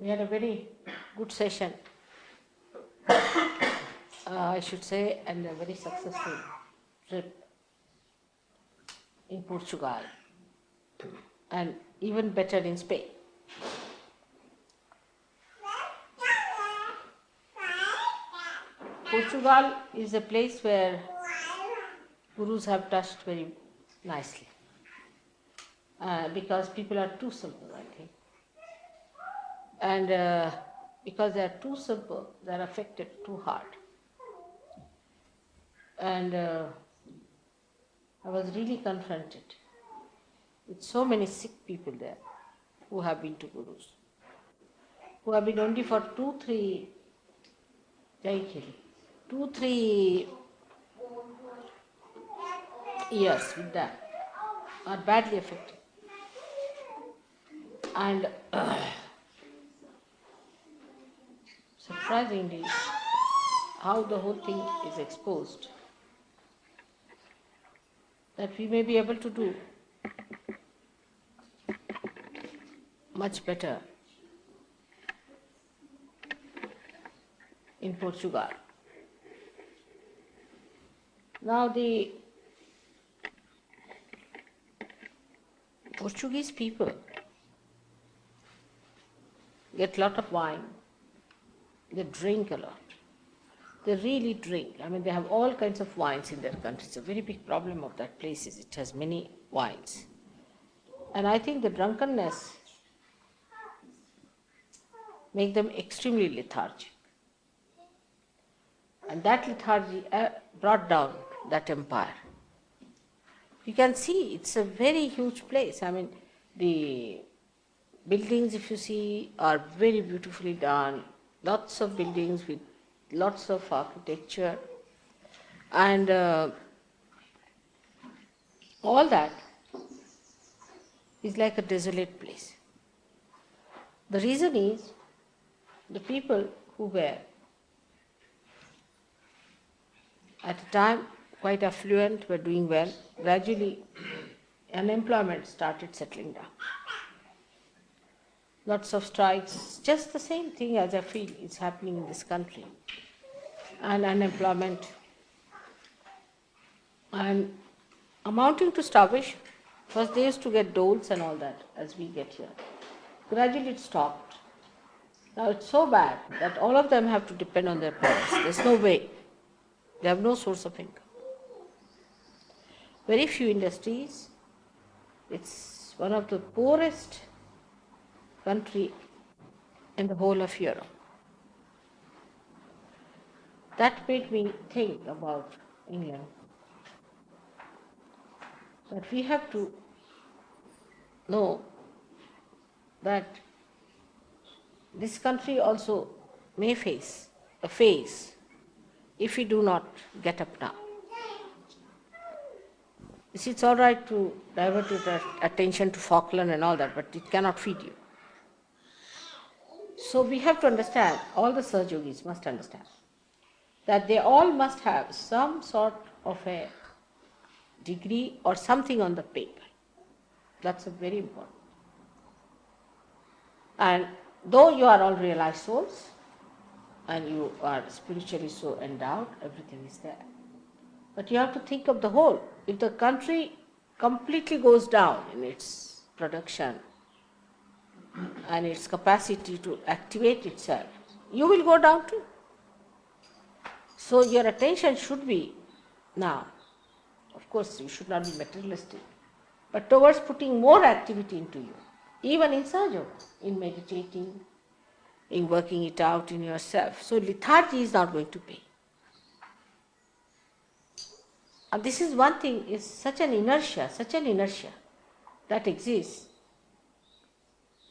We had a very good session, I should say, and a very successful trip in Portugal, and even better in Spain. Portugal is a place where gurus have touched very nicely, because people are too simple, I think. And because they are too simple, they are affected too hard. And I was really confronted with so many sick people there who have been to gurus, who have been only for 2-3 years with that, are badly affected. And surprisingly, how the whole thing is exposed, that we may be able to do much better in Portugal. Now the Portuguese people get a lot of wine, they drink a lot. They really drink. I mean, they have all kinds of wines in their country. It's a very big problem of that place is it has many wines. And I think the drunkenness make them extremely lethargic. And that lethargy brought down that empire. You can see it's a very huge place. I mean, the buildings, if you see, are very beautifully done. Lots of buildings with lots of architecture, and all that is like a desolate place. The reason is the people who were at a time quite affluent, were doing well. Gradually unemployment started settling down. Lots of strikes, just the same thing as I feel is happening in this country. And unemployment and amounting to starvation. First they used to get doles and all that as we get here. Gradually it stopped. Now it's so bad that all of them have to depend on their parents. There's no way. They have no source of income. Very few industries. It's one of the poorest country in the whole of Europe. That made me think about England, that we have to know that this country also may face a phase if we do not get up now. You see, it's all right to divert your attention to Falkland and all that, but it cannot feed you. So we have to understand, all the Sahaja Yogis must understand, that they all must have some sort of a degree or something on the paper. That's a very important. And though you are all realized souls and you are spiritually so endowed, everything is there. But you have to think of the whole. If the country completely goes down in its production and its capacity to activate itself, you will go down too. So your attention should be now, of course you should not be materialistic, but towards putting more activity into you, even in Sahaja Yoga, in meditating, in working it out in yourself. So lethargy is not going to pay. And this is one thing, is such an inertia that exists,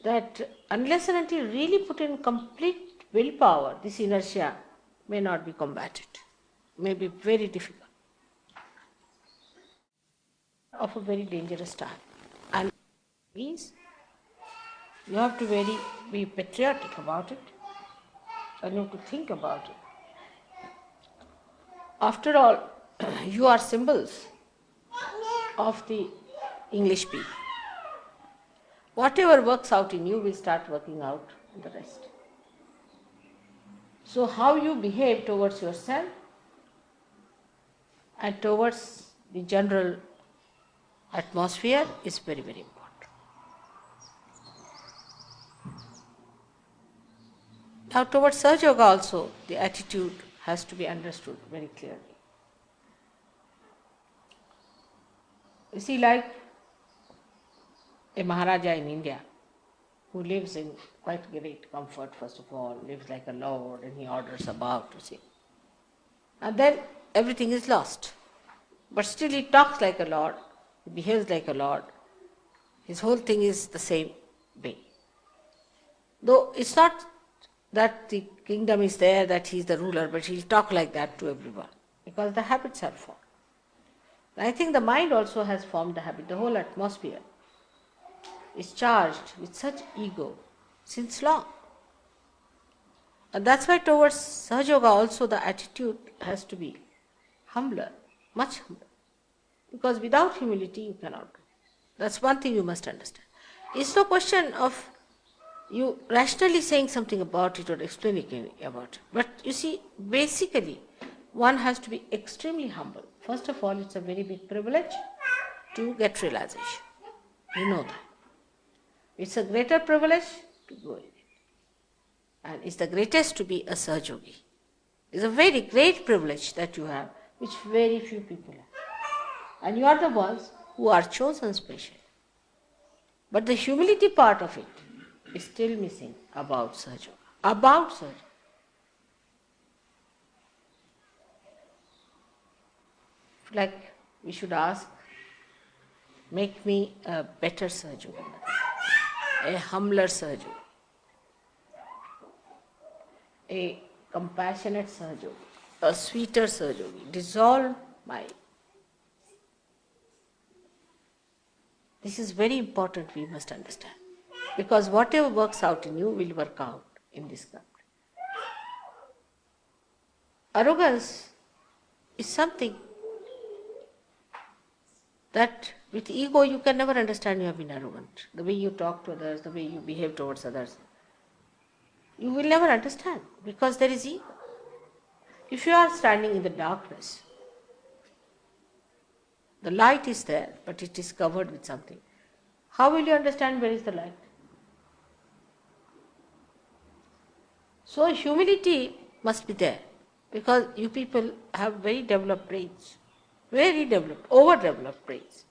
that unless and until you really put in complete willpower, this inertia may not be combated, may be very difficult, of a very dangerous time. And means you have to be patriotic about it, and you have to think about it. After all, you are symbols of the English people. Whatever works out in you will start working out and the rest. So how you behave towards yourself and towards the general atmosphere is very, very important. Now towards Sahaja Yoga also, the attitude has to be understood very clearly. You see, like a Maharaja in India, who lives in quite great comfort, first of all, lives like a lord, and he orders about, you see. And then everything is lost. But still he talks like a lord, he behaves like a lord. His whole thing is the same way. Though it's not that the kingdom is there, that he is the ruler, but he'll talk like that to everyone, because the habits are formed. I think the mind also has formed the habit. The whole atmosphere is charged with such ego since long. And that's why towards Sahaja Yoga also the attitude has to be humbler, much humbler. Because without humility you cannot do. That's one thing you must understand. It's no question of you rationally saying something about it or explaining about it. But you see, basically, one has to be extremely humble. First of all, it's a very big privilege to get realization. You know that. It's a greater privilege to go in it. And it's the greatest to be a Sahaja Yogi. It's a very great privilege that you have, which very few people have. And you are the ones who are chosen specially. But the humility part of it is still missing about Sahaja Yoga. About Sahaja Yoga. Like we should ask, make me a better Sahaja Yoga, a humbler Sahaja Yoga, a compassionate Sahaja Yoga, a sweeter Sahaja Yoga. Dissolve my. This is very important, we must understand. Because whatever works out in you will work out in this country. Arrogance is something that with ego you can never understand you have been arrogant. The way you talk to others, the way you behave towards others, you will never understand because there is ego. If you are standing in the darkness, the light is there, but it is covered with something. How will you understand where is the light? So humility must be there, because you people have very developed brains, very developed, overdeveloped brains.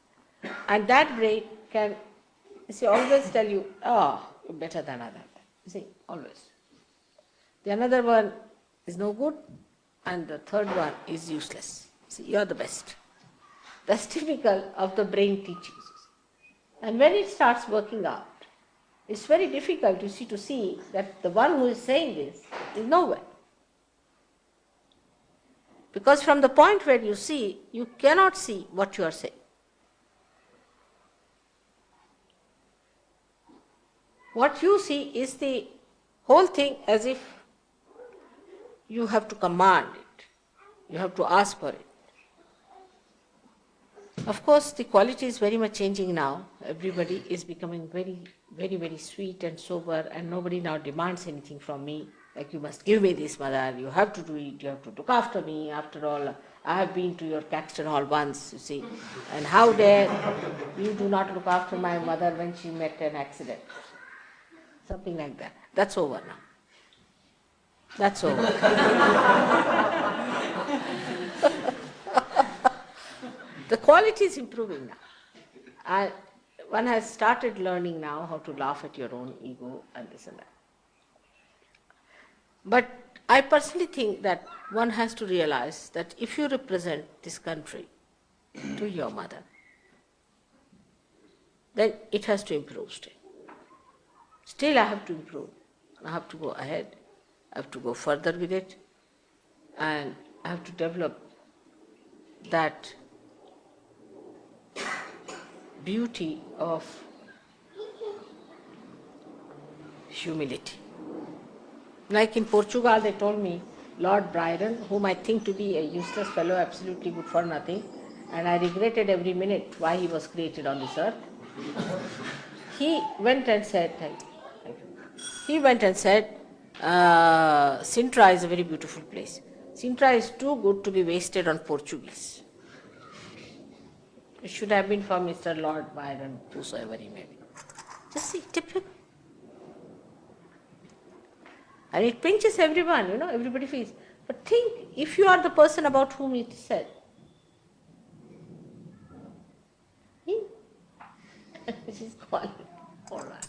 And that brain can, you see, always tell you, you're better than other. You see, always. The another one is no good, and the third one is useless. See, you're the best. That's typical of the brain teachings. And when it starts working out, it's very difficult to see that the one who is saying this is nowhere. Because from the point where you see, you cannot see what you are saying. What you see is the whole thing as if you have to command it. You have to ask for it. Of course, the quality is very much changing now. Everybody is becoming very, very, very sweet and sober, and nobody now demands anything from me. Like, you must give me this, mother, you have to do it, you have to look after me. After all, I have been to your Caxton Hall once, you see. And how dare you do not look after my mother when she met an accident. Something like that. That's over now. That's over. The quality is improving now. One has started learning now how to laugh at your own ego and this and that. But I personally think that one has to realize that if you represent this country to your mother, then it has to improve still. Still I have to improve. I have to go ahead. I have to go further with it. And I have to develop that beauty of humility. Like in Portugal, they told me, Lord Byron, whom I think to be a useless fellow, absolutely good for nothing, and I regretted every minute why he was created on this earth. He went and said, thank you. He went and said, Sintra is a very beautiful place. Sintra is too good to be wasted on Portuguese. It should have been for Mr. Lord Byron, whosoever he may be. Just see, typical. And it pinches everyone, everybody feels. But think, if you are the person about whom it is said, this is called, all right.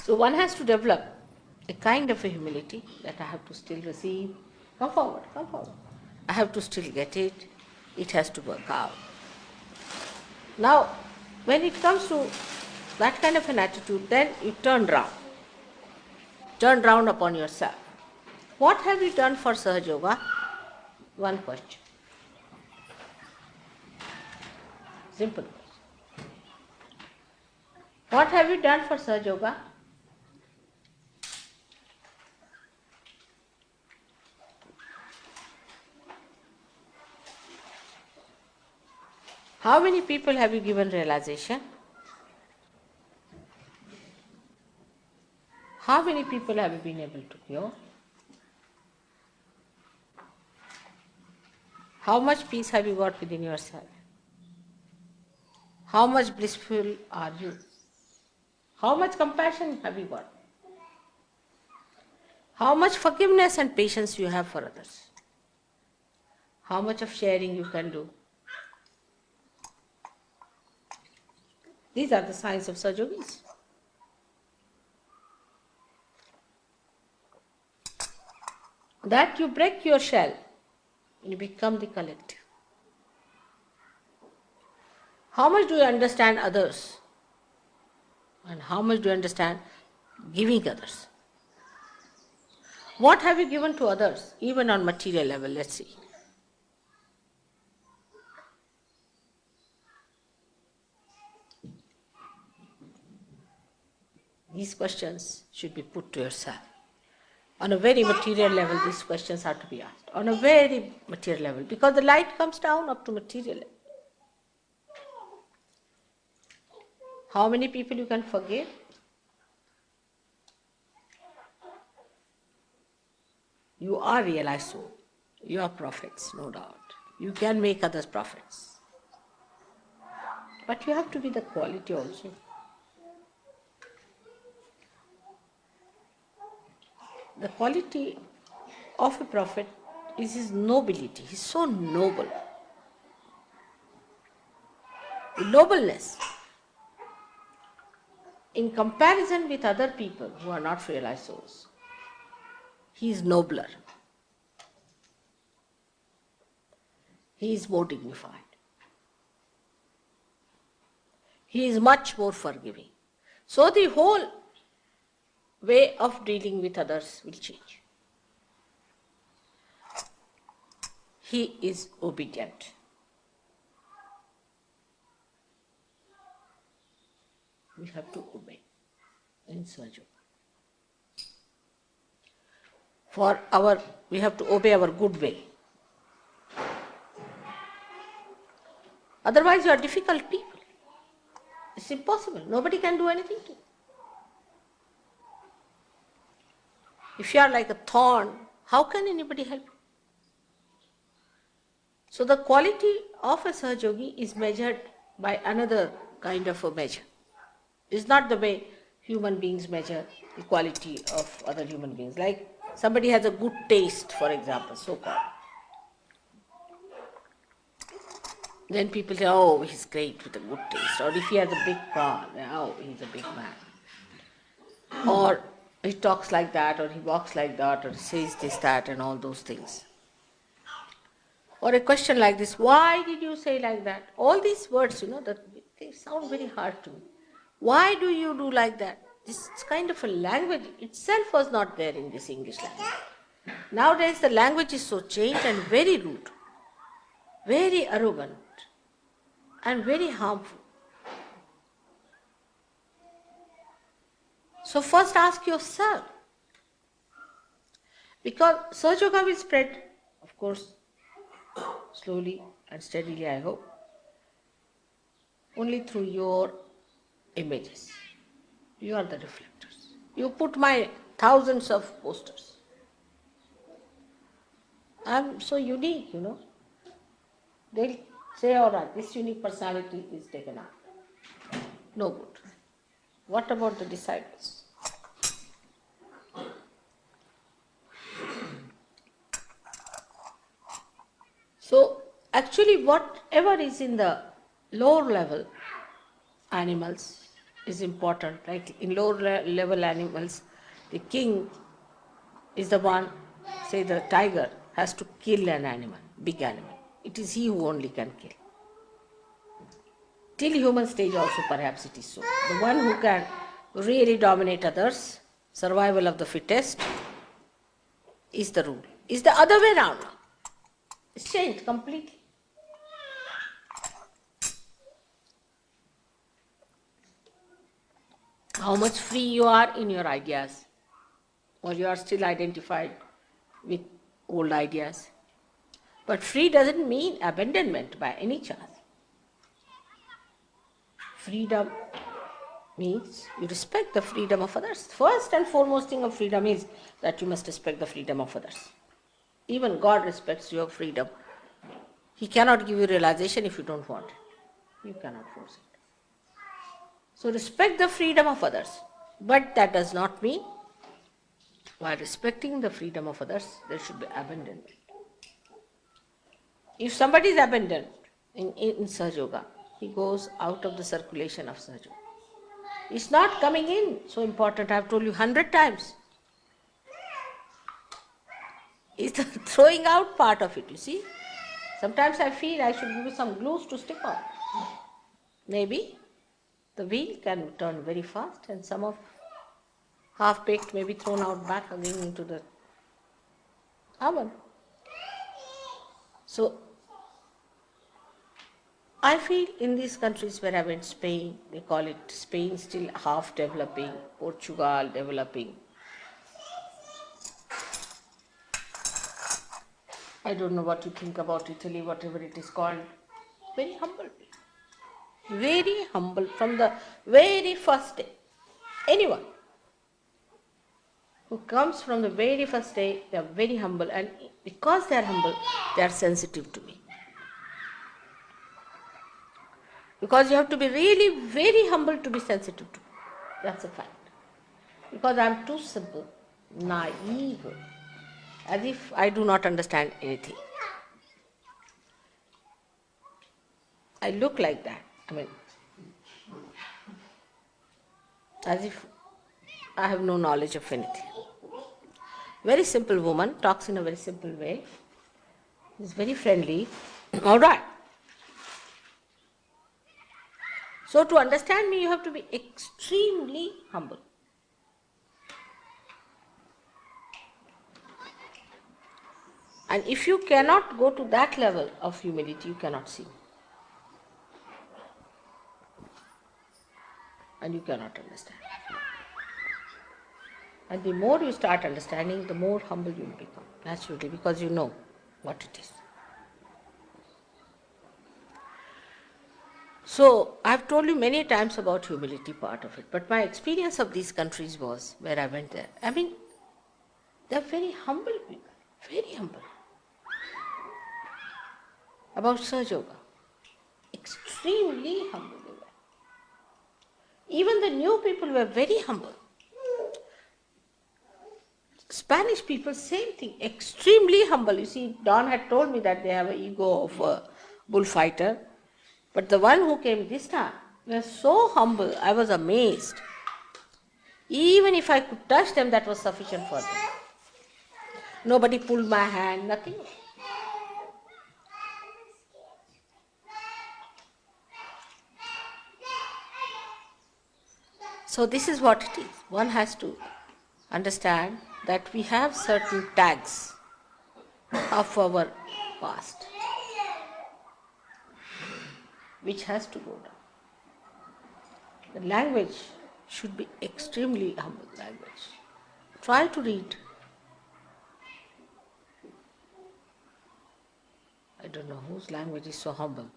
So one has to develop a kind of a humility that I have to still receive. Come forward, come forward. I have to still get it. It has to work out. Now, when it comes to that kind of an attitude, then you turn round. Turn round upon yourself. What have you done for Sahaja Yoga? One question. Simple question. What have you done for Sahaja Yoga? How many people have you given realization? How many people have you been able to cure? How much peace have you got within yourself? How much blissful are you? How much compassion have you got? How much forgiveness and patience you have for others? How much of sharing you can do? These are the signs of Sahaja Yogis. That you break your shell, you become the collective. How much do you understand others? And how much do you understand giving others? What have you given to others, even on material level? Let's see. These questions should be put to yourself. On a very material level, these questions have to be asked. On a very material level, because the light comes down up to material level. How many people you can forgive? You are realized soul. You are prophets, no doubt. You can make others prophets. But you have to be the quality also. The quality of a prophet is his nobility. He's so noble. Nobleness. In comparison with other people who are not realized souls, he is nobler. He is more dignified. He is much more forgiving. So the whole way of dealing with others will change. He is obedient. We have to obey in Sahaja Yoga. We have to obey our good will. Otherwise you are difficult people. It's impossible. Nobody can do anything to you. If you are like a thorn, how can anybody help you? So the quality of a Sahaja Yogi is measured by another kind of a measure. It's not the way human beings measure the quality of other human beings. Like somebody has a good taste, for example, so-called. Then people say, oh, he's great with a good taste. Or if he has a big car, oh, he's a big man. Or he talks like that, or he walks like that, or says this, that, and all those things. Or a question like this, why did you say like that? All these words, that they sound very hard to me. Why do you do like that? This kind of a language itself was not there in this English language. Nowadays the language is so changed and very rude, very arrogant, and very harmful. So first ask yourself, because Sahaja Yoga will spread, of course, slowly and steadily, I hope, only through your images. You are the reflectors. You put my thousands of posters. I'm so unique, They'll say, all right, this unique personality is taken out. No good. What about the disciples? So, actually, whatever is in the lower level animals is important. Like in lower level animals, the king is the one, say the tiger, has to kill an animal, big animal. It is he who only can kill. Till human stage also perhaps it is so. The one who can really dominate others, survival of the fittest, is the rule. Is the other way around now. It's changed completely. How much free you are in your ideas, or you are still identified with old ideas. But free doesn't mean abandonment by any chance. Freedom means you respect the freedom of others. First and foremost thing of freedom is that you must respect the freedom of others. Even God respects your freedom. He cannot give you realization if you don't want it. You cannot force it. So respect the freedom of others. But that does not mean while respecting the freedom of others, there should be abandonment. If somebody is abandoned in Sahaja Yoga, he goes out of the circulation of Sahaja Yoga. It's not coming in, so important, I have told you 100 times. It's the throwing out part of it, you see. Sometimes I feel I should give you some glues to stick on. Maybe the wheel can turn very fast and some of half-baked may be thrown out back again into the oven. So, I feel in these countries where I went, Spain, they call it Spain still half developing, Portugal developing. I don't know what you think about Italy, whatever it is called. Very humble people. Very humble from the very first day. Anyone who comes from the very first day, they are very humble, and because they are humble, they are sensitive to me. Because you have to be really very humble to be sensitive to me. That's a fact. Because I am too simple, naive, as if I do not understand anything. I look like that. As if I have no knowledge of anything. Very simple woman, talks in a very simple way, is very friendly. All right. So to understand me, you have to be extremely humble. And if you cannot go to that level of humility, you cannot see me. And you cannot understand. And the more you start understanding, the more humble you will become, naturally, because you know what it is. So, I have told you many times about humility part of it, but my experience of these countries was, where I went there, they are very humble people, very humble. About Sahaja Yoga, extremely humble they were. Even the new people were very humble. Spanish people, same thing, extremely humble. You see, Don had told me that they have an ego of a bullfighter, but the one who came this time was so humble, I was amazed. Even if I could touch them, that was sufficient for them. Nobody pulled my hand, nothing. So this is what it is. One has to understand that we have certain tags of our past, which has to go down. The language should be extremely humble language. Try to read. I don't know whose language is so humble.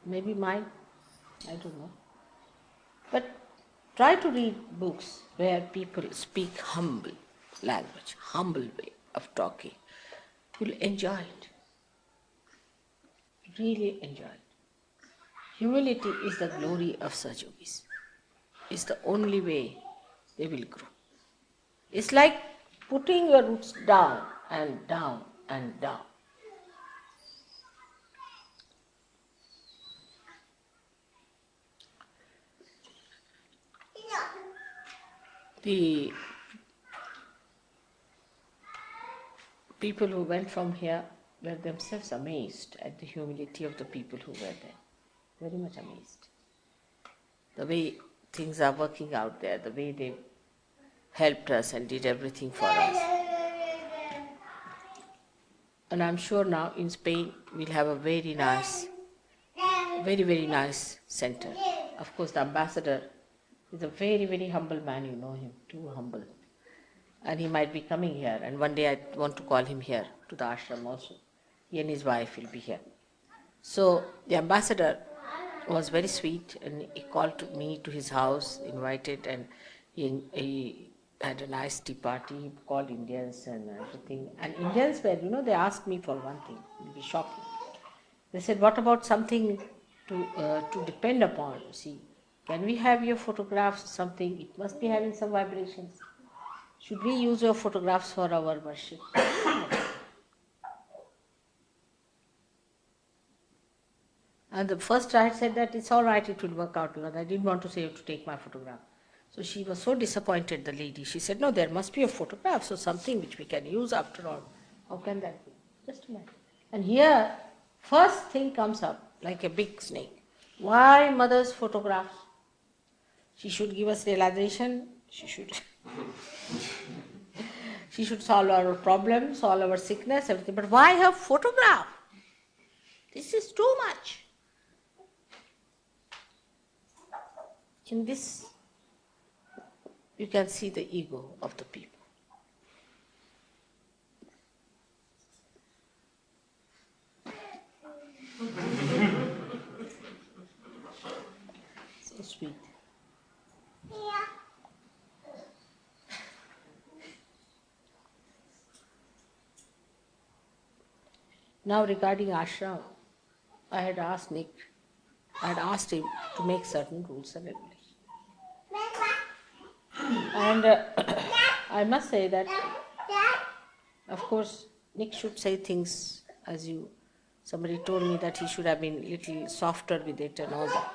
Maybe mine. I don't know. But try to read books where people speak humble language, humble way of talking. You'll enjoy it. Really enjoy it. Humility is the glory of such yogis. It's the only way they will grow. It's like putting your roots down and down and down. The people who went from here were themselves amazed at the humility of the people who were there. Very much amazed. The way things are working out there, the way they helped us and did everything for us. And I'm sure now in Spain we'll have a very nice, very nice center. Of course, the ambassador is a very humble man, you know him, too humble. And he might be coming here, and one day I want to call him here to the ashram also. He and his wife will be here. So the ambassador was very sweet, and he called me to his house, invited, and he had a nice tea party. He called Indians and everything. And Indians were, they asked me for one thing. It will be shocking. They said, what about something to depend upon? See, can we have your photographs or something? It must be having some vibrations. Should we use your photographs for our worship? And the first I said that it's all right, it will work out, because I didn't want to say you have to take my photograph. So she was so disappointed, the lady. She said, no, there must be a photograph, so something which we can use after all. How can that be? Just a minute. And here, first thing comes up, like a big snake. Why mother's photographs? She should give us realization. She should solve our problems, solve our sickness, everything. But why her photograph? This is too much. In this, you can see the ego of the people. So sweet. Now regarding ashram, I had asked him to make certain rules and regulations. And I must say that, of course, Nick should say things as somebody told me that he should have been a little softer with it and all that.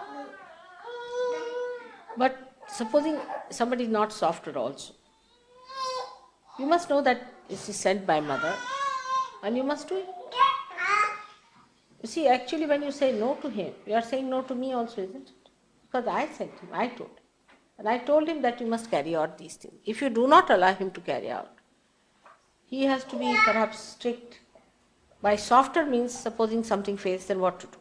But supposing somebody is not softer also, you must know that this is sent by mother and you must do it. You see, actually when you say no to him, you are saying no to me also, isn't it? Because I sent him, I told him. And I told him that you must carry out these things. If you do not allow him to carry out, he has to be perhaps strict. By softer means, supposing something fails, then what to do?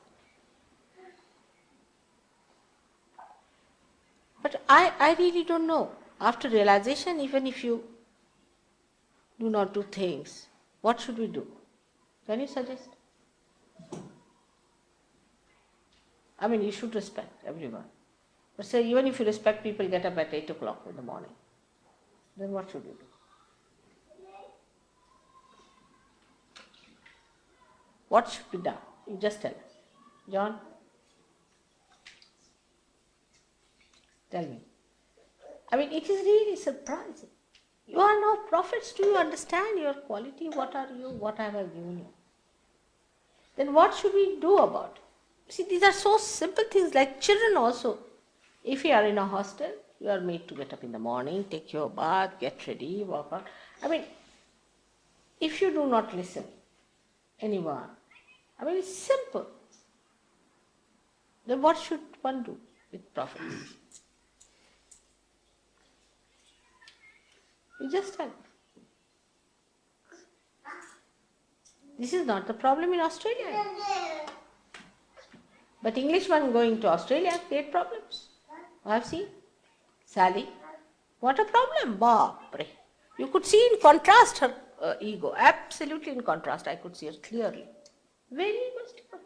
But I really don't know. After realization, even if you do not do things, what should we do? Can you suggest? I mean, you should respect everyone. But say, even if you respect people, get up at 8 o'clock in the morning, then what should you do? What should be done? You just tell us. John? Tell me. I mean, it is really surprising. You are now prophets. Do you understand your quality? What are you? What have I given you? Then what should we do about it? See, these are so simple things, like children also. If you are in a hostel, you are made to get up in the morning, take your bath, get ready, walk out. I mean, if you do not listen, anyone, I mean, it's simple. Then what should one do with prophets? You just tell. This is not the problem in Australia. But Englishman going to Australia create problems. I have seen. Sally, what a problem, Bapre. You could see in contrast her ego, absolutely in contrast. I could see her clearly. Very much different.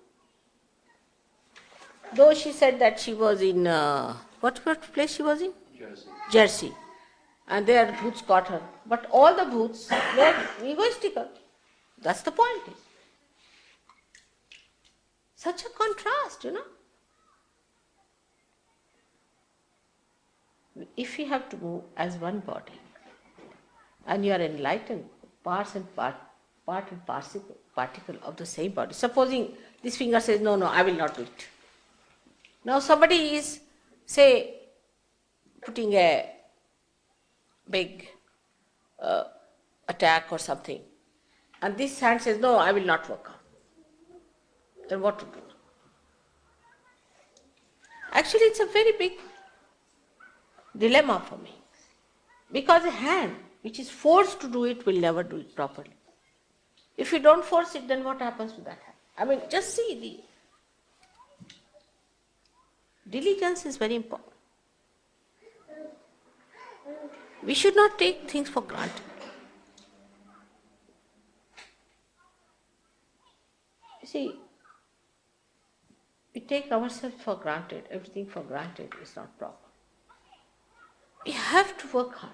Though she said that she was in, what place she was in? Jersey. Jersey. And there booths caught her. But all the booths were egoistical. That's the point. Such a contrast, If we have to move as one body, and you are enlightened, part and particle of the same body. Supposing this finger says, no, I will not do it. Now somebody is, say, putting a big attack or something, and this hand says, no, I will not work out. Then what to do? Actually, it's a very big dilemma for me. Because a hand which is forced to do it will never do it properly. If you don't force it, then what happens to that hand? I mean, just see, the diligence is very important. We should not take things for granted. You see, we take ourselves for granted, everything for granted is not proper. We have to work hard.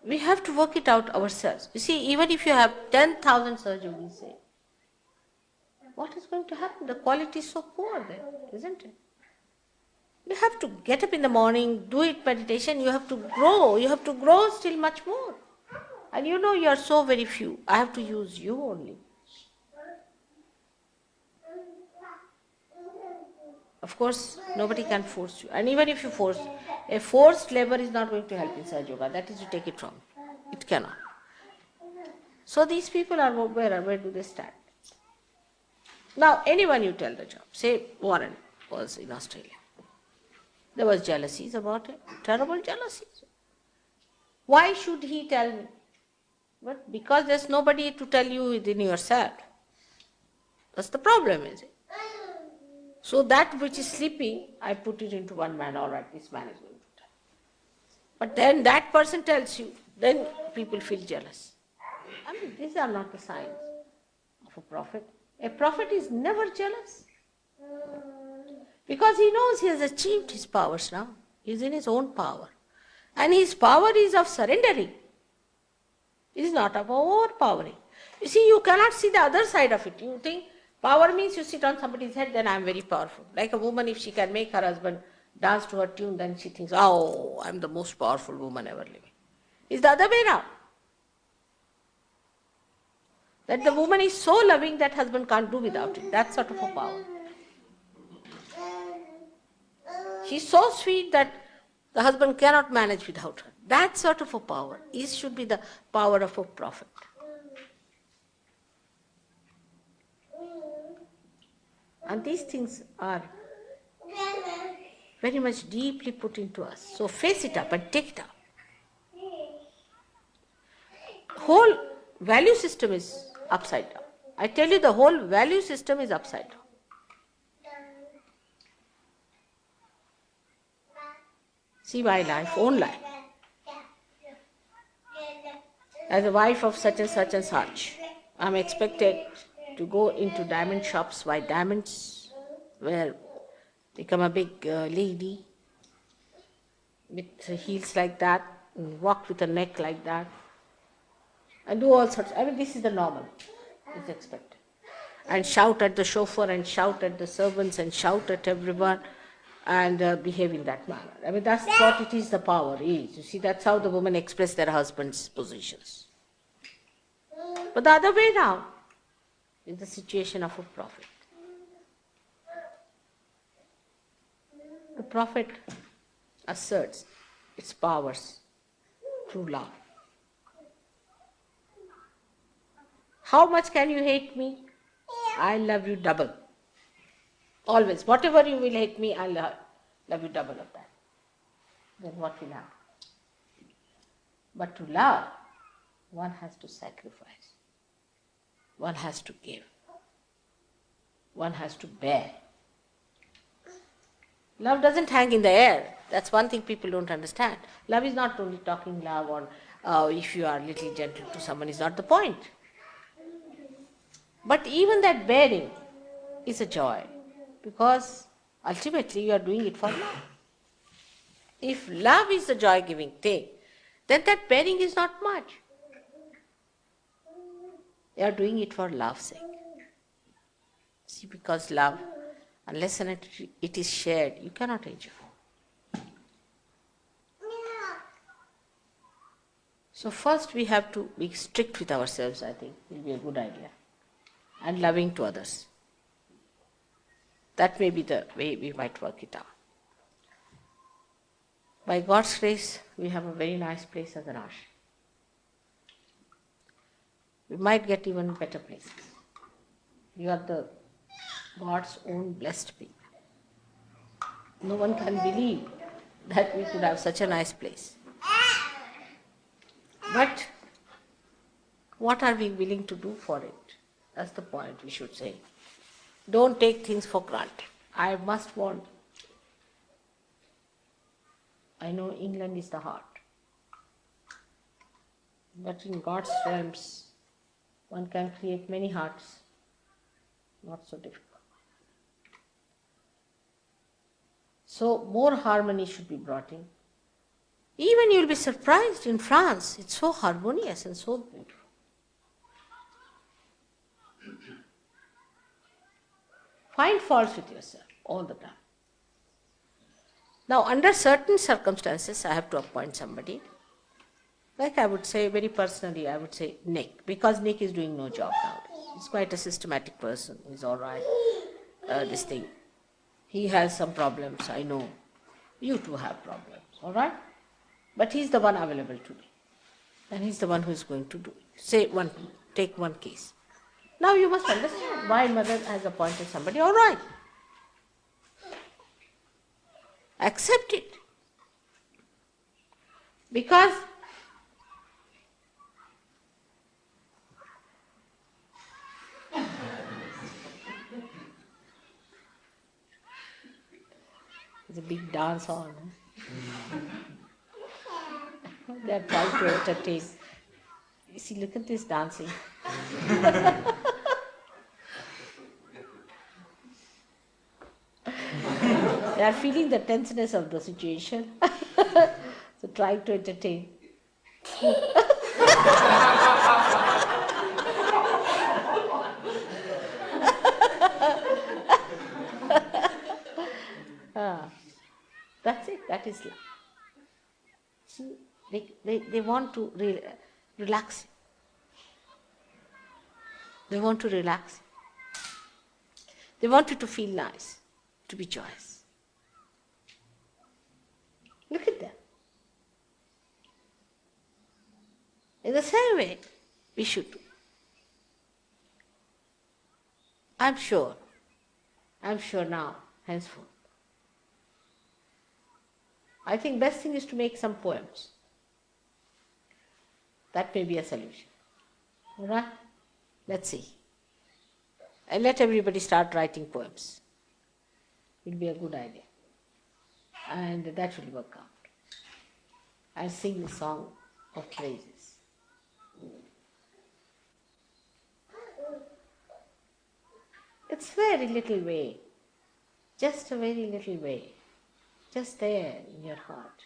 We have to work it out ourselves. You see, even if you have 10,000 surgeries, say, what is going to happen? The quality is so poor there, isn't it? You have to get up in the morning, do it meditation, you have to grow still much more. And you are so very few. I have to use you only. Of course, nobody can force you. And even if you force, a forced labor is not going to help in Sahaja Yoga. That is, you take it from. It cannot. So these people are where do they stand? Now, anyone you tell the job, say Warren was in Australia. There was jealousies about it, terrible jealousies. Why should he tell me? But because there's nobody to tell you within yourself. That's the problem, is it? So that which is sleeping, I put it into one man. All right, this man is going to tell. But then that person tells you, then people feel jealous. I mean, these are not the signs of a prophet. A prophet is never jealous. Because he knows he has achieved his powers now. He is in his own power. And his power is of surrendering. It is not of overpowering. You see, you cannot see the other side of it. You think power means you sit on somebody's head, then I am very powerful. Like a woman, if she can make her husband dance to her tune, then she thinks, oh, I am the most powerful woman ever living. It's the other way around. That the woman is so loving that husband can't do without it. That sort of a power. She's so sweet that the husband cannot manage without her. That sort of a power should be the power of a prophet. And these things are very much deeply put into us. So face it up and take it up. Whole value system is upside down. I tell you, the whole value system is upside down. See my life, own life. As a wife of such and such and such, I am expected to go into diamond shops, buy diamonds, become a big lady with heels like that, and walk with a neck like that, and do all sorts. I mean, this is the normal. It's expected. And shout at the chauffeur, and shout at the servants, and shout at everyone, and behave in that manner. I mean, that's what it is, the power is. You see, that's how the women express their husbands' positions. But the other way around is the situation of a prophet. The prophet asserts its powers through love. How much can you hate me? I love you double. Always. Whatever you will hate me, I'll love you double of that. Then what will happen? But to love, one has to sacrifice. One has to give. One has to bear. Love doesn't hang in the air. That's one thing people don't understand. Love is not only talking love, or if you are a little gentle to someone is not the point. But even that bearing is a joy, because ultimately you are doing it for love. If love is the joy-giving thing, then that bearing is not much. You are doing it for love's sake. See, because love, unless and it is shared, you cannot enjoy. So first we have to be strict with ourselves, I think, will be a good idea. And loving to others. That may be the way we might work it out. By God's grace, we have a very nice place as an ashram. We might get even better places. You are the God's own blessed people. No one can believe that we could have such a nice place. But what are we willing to do for it? That's the point we should say. Don't take things for granted. I must warn. I know England is the heart. But in God's realms, one can create many hearts. Not so difficult. So more harmony should be brought in. Even you'll be surprised in France, it's so harmonious and so beautiful. Find faults with yourself all the time. Now, under certain circumstances, I have to appoint somebody. Like I would say, very personally, I would say Nick, because Nick is doing no job nowadays. He's quite a systematic person. He's all right. This thing. He has some problems, I know. You too have problems, all right? But he's the one available today. And he's the one who is going to do it. Take one case. Now you must understand why mother has appointed somebody, all right. Accept it. Because there's a big dance on. They are trying to entertain. You see, look at this dancing. They are feeling the tenseness of the situation. So trying to entertain. That's it, that is love. See, they want to relax. They want to relax. They want you to feel nice, to be joyous. Look at them. In the same way, we should do. I'm sure now, henceforth. I think best thing is to make some poems. That may be a solution. All right? Let's see. And let everybody start writing poems. It will be a good idea. And that will work out. I'll sing the song of praises. It's very little way. Just a very little way. Just there in your heart.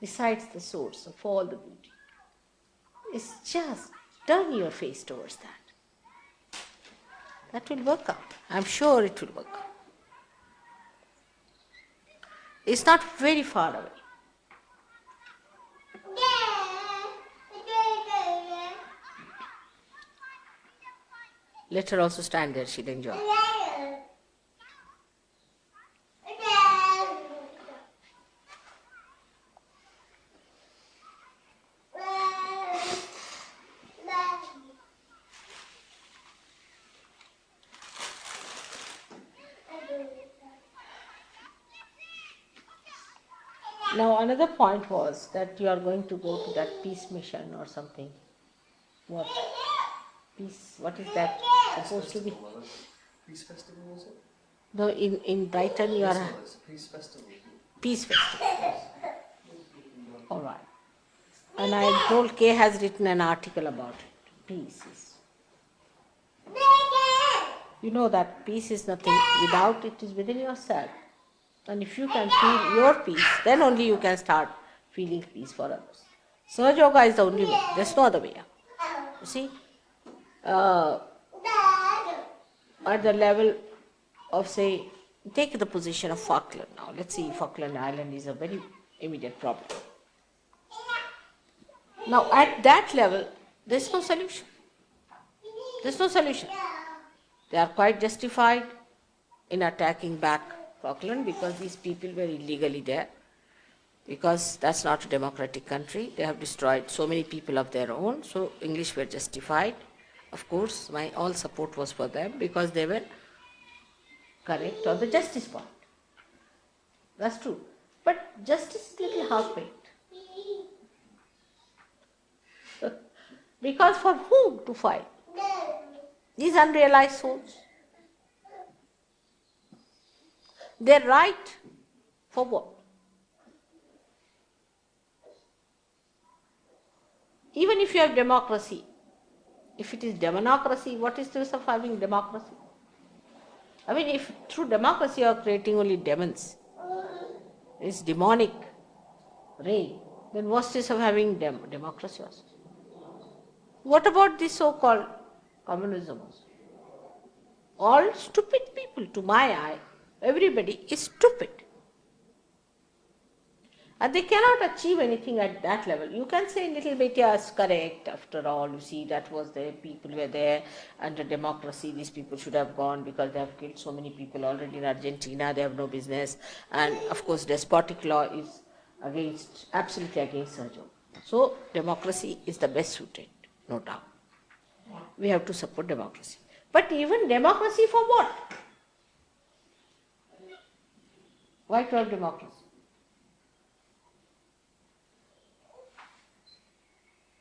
Besides the source of all the beauty. It's just turn your face towards that. That will work out. I'm sure it will work out. It's not very far away. Let her also stand there, she'll enjoy. Now another point was that you are going to go to that peace mission or something. What? Peace, what is that supposed to be? Peace festival, was it? No, in Brighton you are... Peace festival. Peace festival. All right. And I am told Kay has written an article about it. Peace is... You know that peace is nothing without, it is within yourself. And if you can feel your peace, then only you can start feeling peace for others. Sahaja Yoga is the only way. There's no other way. You see, uh, at the level of, say, take the position of Falkland now. Let's see, Falkland Island is a very immediate problem. Now, at that level, there's no solution. There's no solution. They are quite justified in attacking back Falkland because these people were illegally there, because that's not a democratic country. They have destroyed so many people of their own, so English were justified. Of course, my all support was for them because they were correct on the justice point. That's true. But justice is little half-baked. Because for whom to fight? These unrealized souls. Their right for what? Even if you have democracy, if it is demonocracy, what is the use of having democracy? I mean, if through democracy you are creating only demons, it's demonic reign, then what's the use of having democracy also? What about this so-called communism also? All stupid people, to my eye, everybody is stupid. And they cannot achieve anything at that level. You can say a little bit, yes, correct, after all, you see, that was the people were there, under democracy, these people should have gone because they have killed so many people already in Argentina, they have no business. And of course, despotic law is against, absolutely against Sahaja Yoga. So, democracy is the best suited, no doubt. We have to support democracy. But even democracy for what? Why to have democracy?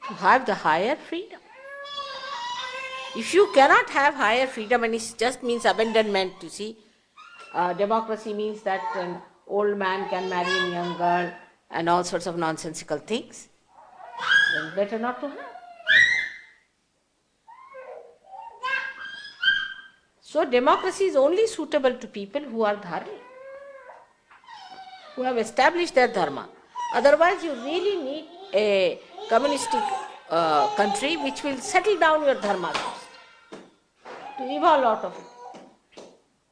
To have the higher freedom. If you cannot have higher freedom, and it just means abandonment, you see, democracy means that an old man can marry a young girl and all sorts of nonsensical things, then better not to have. So democracy is only suitable to people who are dharmic, who have established their dharma. Otherwise, you really need a communistic country which will settle down your dharma first, to evolve out of it.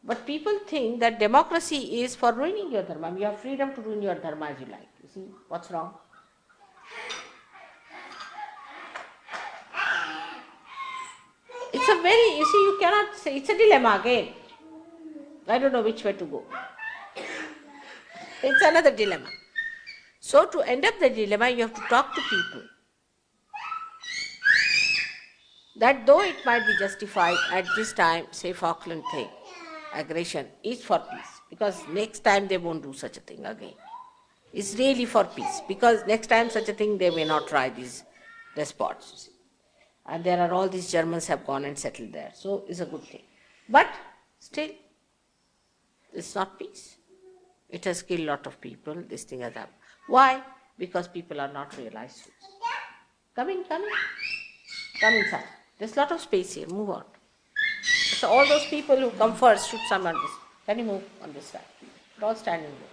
But people think that democracy is for ruining your dharma. You have freedom to ruin your dharma as you like. You see, what's wrong? It's a very, you see, you cannot say, it's a dilemma again. I don't know which way to go. It's another dilemma. So to end up the dilemma, you have to talk to people that though it might be justified at this time, say Falkland thing, aggression is for peace, because next time they won't do such a thing again. It's really for peace, because next time such a thing they may not try, these despots, you see. And there are all these Germans have gone and settled there, so it's a good thing. But still, it's not peace. It has killed a lot of people, this thing has happened. Why? Because people are not realized souls. Come in, come in. Come inside. There's a lot of space here, move on. So all those people who come first should come on this. Can you move on this side? We're all standing there.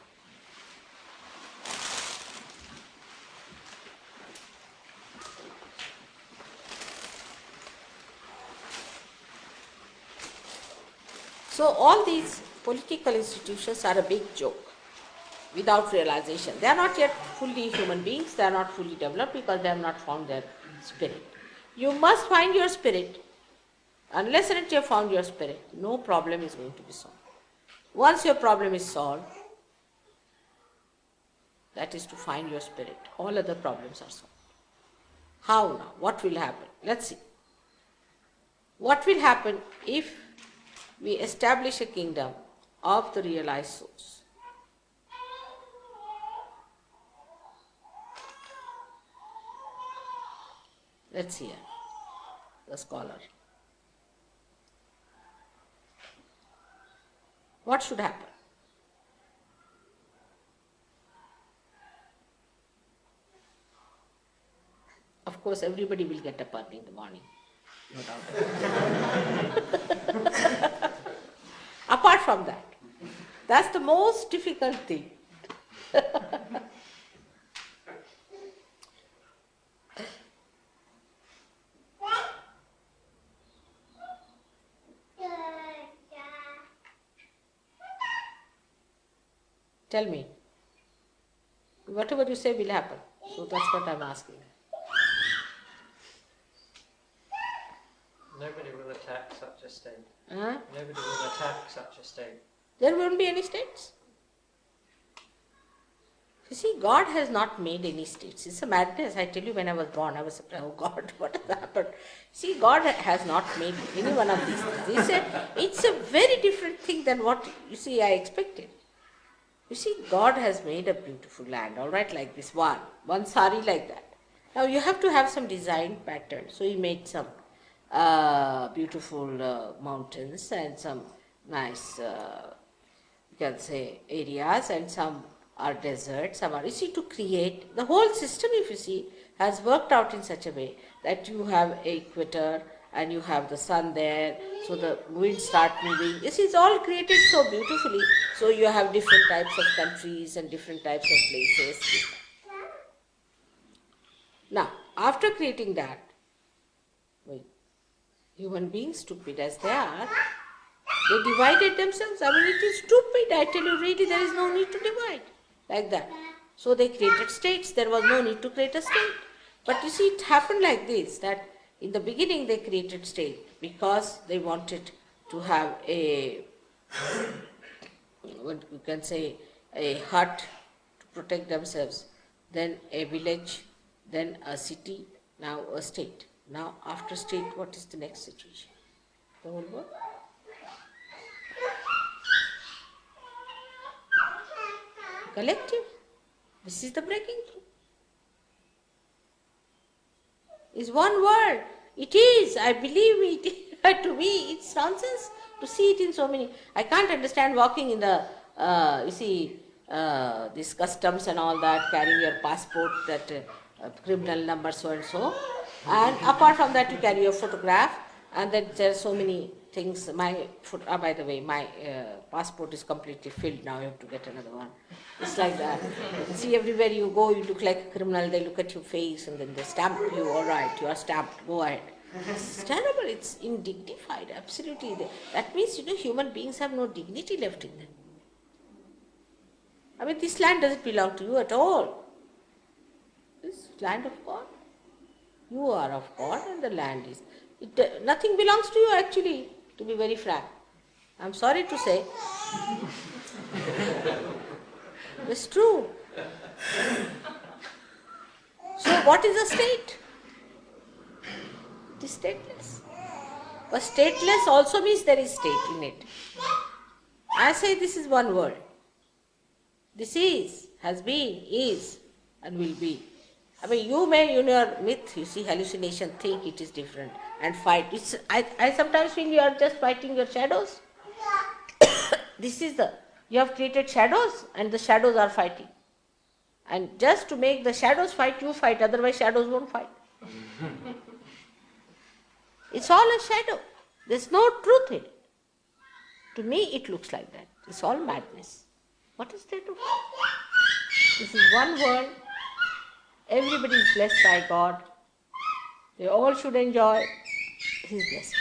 So all these political institutions are a big joke without realization. They are not yet fully human beings, they are not fully developed because they have not found their spirit. You must find your spirit. Unless and until you have found your spirit, no problem is going to be solved. Once your problem is solved, that is to find your spirit. All other problems are solved. How now? What will happen? Let's see. What will happen if we establish a kingdom of the realized souls? Let's hear the scholar. What should happen? Of course, everybody will get up early in the morning, no doubt. from that. That's the most difficult thing. Tell me. Whatever you say will happen. So that's what I'm asking. Nobody will attack such a state. Huh? Nobody will attack such a state. There won't be any states. You see, God has not made any states. It's a madness. I tell you, when I was born, I was surprised, oh God, what has happened? See, God has not made any one of these things. It's a very different thing than what, you see, I expected. You see, God has made a beautiful land, all right, like this one sari like that. Now you have to have some design pattern. So He made some beautiful mountains and some nice, you can say, areas, and some are desert, some are, you see, to create the whole system, if you see, has worked out in such a way that you have equator and you have the sun there, so the winds start moving. You see, it's all created so beautifully. So you have different types of countries and different types of places. Now, after creating that, human beings, stupid as they are, they divided themselves. I mean, it is stupid. I tell you, really, there is no need to divide like that. So they created states. There was no need to create a state. But you see, it happened like this, that in the beginning they created state because they wanted to have a, what you can say, a hut to protect themselves, then a village, then a city, now a state. Now after state, what is the next situation? The whole world. Collective. This is the breaking through. Is one word. It is. I believe it. To me, it's nonsense to see it in so many. I can't understand walking in the, you see, this customs and all that, carrying your passport, that criminal number so and so. And apart from that, you carry your photograph, and then there are so many things. By the way, my passport is completely filled now. You have to get another one. It's like that. See, everywhere you go, you look like a criminal. They look at your face and then they stamp you. All right, you are stamped. Go ahead. It's terrible. It's undignified. Absolutely. That means, human beings have no dignity left in them. I mean, this land doesn't belong to you at all. This land of God. You are of God and the land is. Nothing belongs to you actually, to be very frank. I'm sorry to say. It's true. So what is a state? It is stateless. But stateless also means there is state in it. I say this is one world. This is, has been, is, and will be. I mean, you may, in your myth, you see, hallucination, think it is different and fight. I sometimes feel you are just fighting your shadows. This is you have created shadows and the shadows are fighting. And just to make the shadows fight, you fight, otherwise shadows won't fight. It's all a shadow. There's no truth in it. To me, it looks like that. It's all madness. What is there to fight? This is one world. Everybody is blessed by God. They all should enjoy His blessings.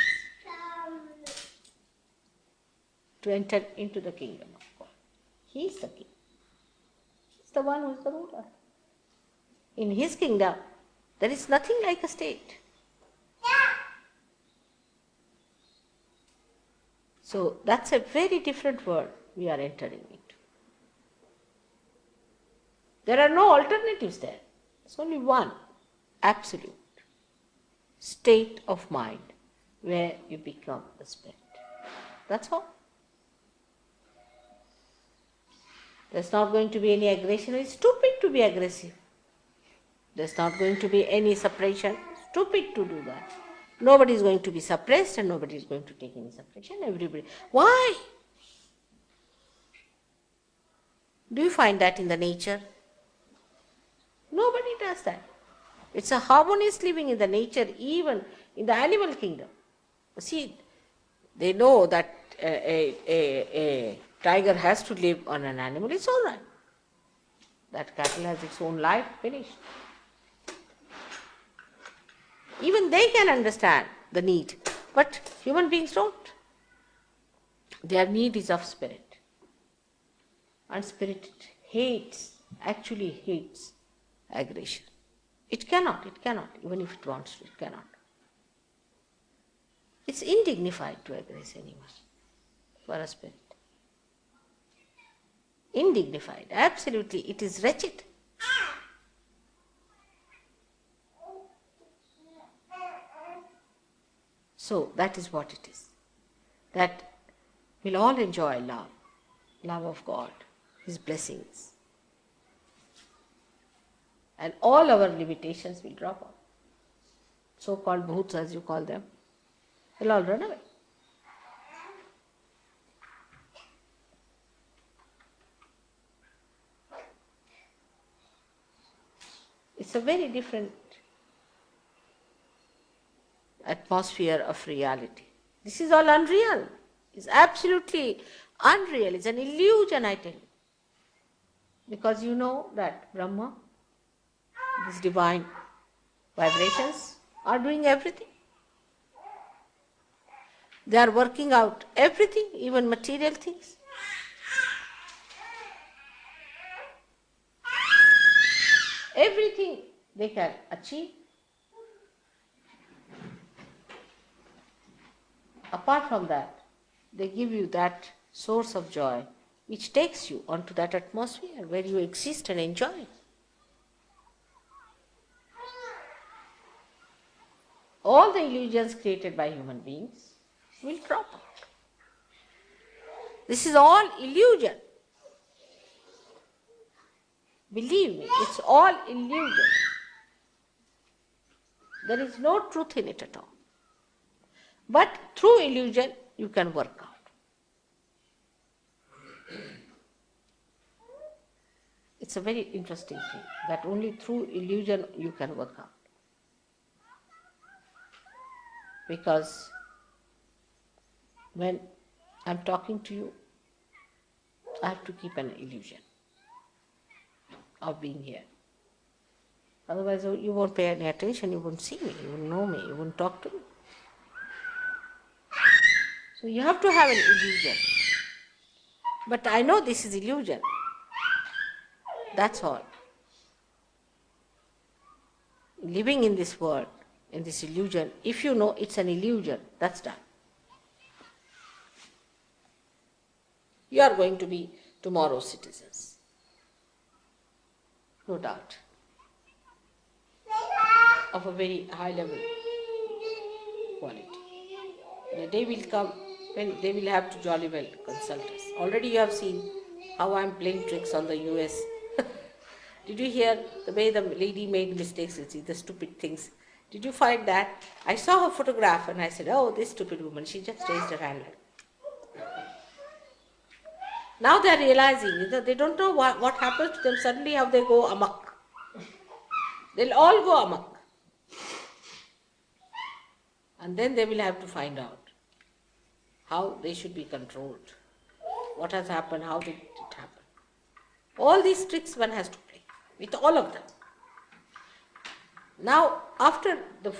To enter into the kingdom of God. He is the king. He is the one who is the ruler. In His kingdom, there is nothing like a state. So that's a very different world we are entering into. There are no alternatives there. There's only one absolute state of mind where you become the spirit. That's all. There's not going to be any aggression. It's stupid to be aggressive. There's not going to be any suppression. Stupid to do that. Nobody is going to be suppressed and nobody is going to take any suppression. Everybody. Why? Do you find that in the nature? Nobody does that. It's a harmonious living in the nature, even in the animal kingdom. See, they know that a tiger has to live on an animal, it's all right. That cattle has its own life, finished. Even they can understand the need, but human beings don't. Their need is of spirit. And spirit actually hates aggression. It cannot, even if it wants to, it cannot. It's indignified to aggress anyone for a spirit. Indignified, absolutely, it is wretched. So that is what it is. That we'll all enjoy love of God, His blessings. And all our limitations will drop off. So-called bhuts, as you call them, will all run away. It's a very different atmosphere of reality. This is all unreal. It's absolutely unreal. It's an illusion, I tell you. Because you know that Brahma, these divine vibrations, are doing everything. They are working out everything, even material things. Everything they can achieve. Apart from that, they give you that source of joy which takes you onto that atmosphere where you exist and enjoy. All the illusions created by human beings will drop out. This is all illusion. Believe me, it's all illusion. There is no truth in it at all. But through illusion, you can work out. It's a very interesting thing, that only through illusion you can work out. Because when I'm talking to you, I have to keep an illusion of being here. Otherwise, you won't pay any attention, you won't see me, you won't know me, you won't talk to me. So you have to have an illusion. But I know this is illusion. That's all. Living in this world, in this illusion, if you know it's an illusion, that's done. You are going to be tomorrow's citizens. No doubt. Of a very high level quality. The day will come when they will have to jolly well consult us. Already you have seen how I am playing tricks on the US. Did you hear the way the lady made mistakes, the stupid things? Did you find that? I saw her photograph and I said, oh, this stupid woman, she just raised her hand. Now they are realizing, they don't know what happens to them, suddenly how they go amok. They'll all go amok. And then they will have to find out how they should be controlled. What has happened, how did it happen. All these tricks one has to play, with all of them. Now, after the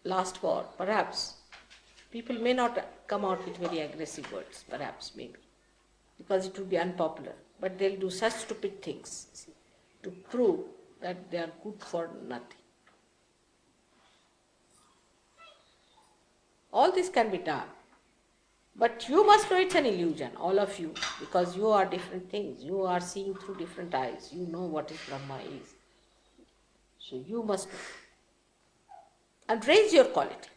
last war, perhaps, people may not come out with very aggressive words, perhaps, maybe, because it would be unpopular. But they'll do such stupid things to prove that they are good for nothing. All this can be done. But you must know it's an illusion, all of you, because you are different things. You are seeing through different eyes. You know what is Brahma is. So you must know. And raise your quality.